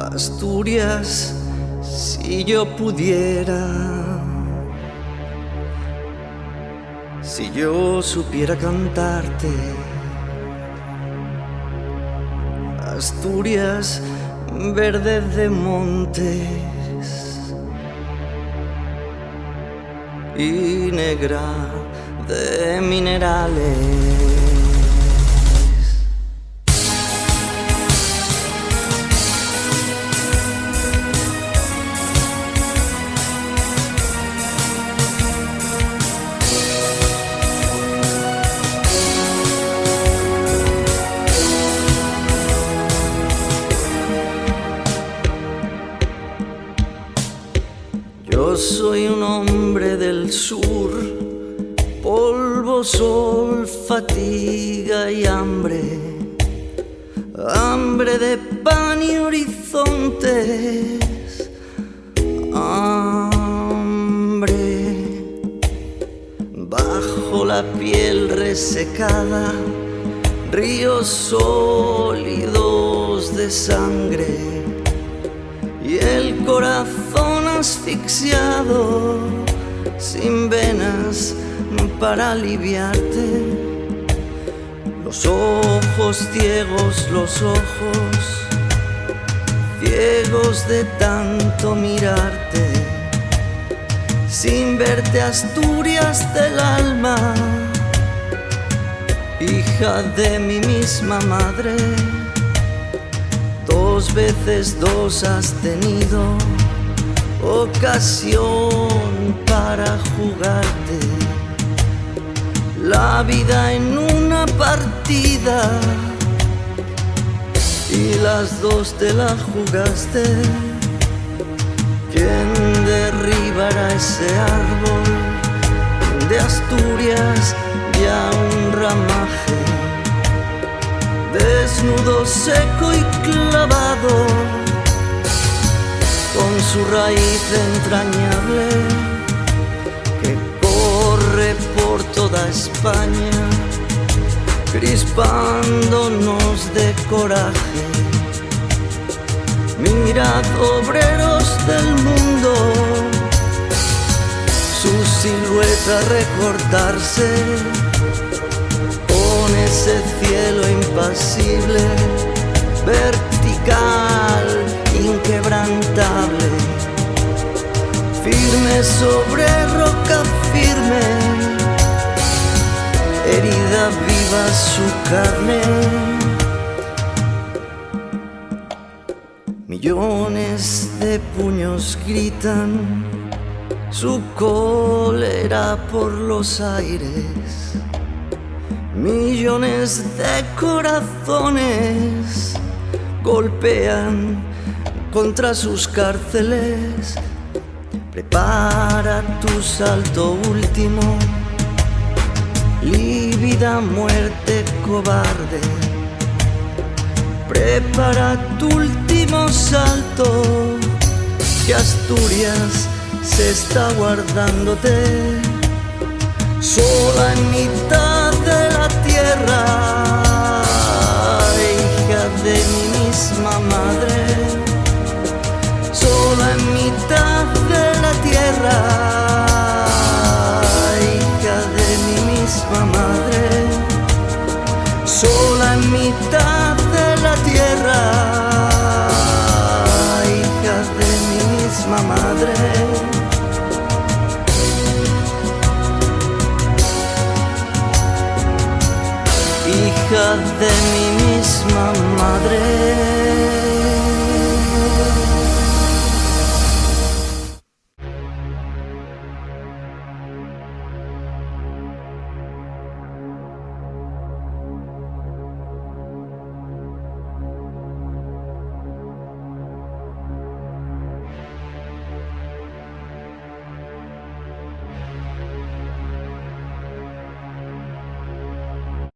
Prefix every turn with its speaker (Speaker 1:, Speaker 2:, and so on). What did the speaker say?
Speaker 1: Asturias, si yo pudiera, si yo supiera cantarte. Asturias, verde de montes y negra de minerales. Yo soy un hombre del sur, polvo, sol, fatiga y hambre, hambre de pan y horizontes, hambre bajo la piel resecada, ríos sólidos de sangre y el corazón asfixiado, sin venas para aliviarte. Los ojos ciegos, los ojos ciegos de tanto mirarte, sin verte Asturias del alma, hija de mi misma madre. Dos veces dos has tenido ocasión para jugarte la vida en una partida, y las dos te la jugaste. ¿Quién derribará ese árbol de Asturias ya un ramaje? Desnudo, seco y clavado, con su raíz entrañable que corre por toda España, crispándonos de coraje. Mirad, obreros del mundo, su silueta recortarse con ese cielo impasible, vertical, inquebrantable, firme sobre roca firme, herida viva su carne. Millones de puños gritan su cólera por los aires. Millones de corazones golpean contra sus cárceles. Prepara tu salto último, lívida muerte cobarde. Prepara tu último salto, que Asturias se está guardándote, sola en mitad de la tierra, hija de mi misma madre, sola en mitad de la tierra, hija de mi misma madre, sola en mitad de la tierra, hija de mi misma madre. Hija de mi misma madre.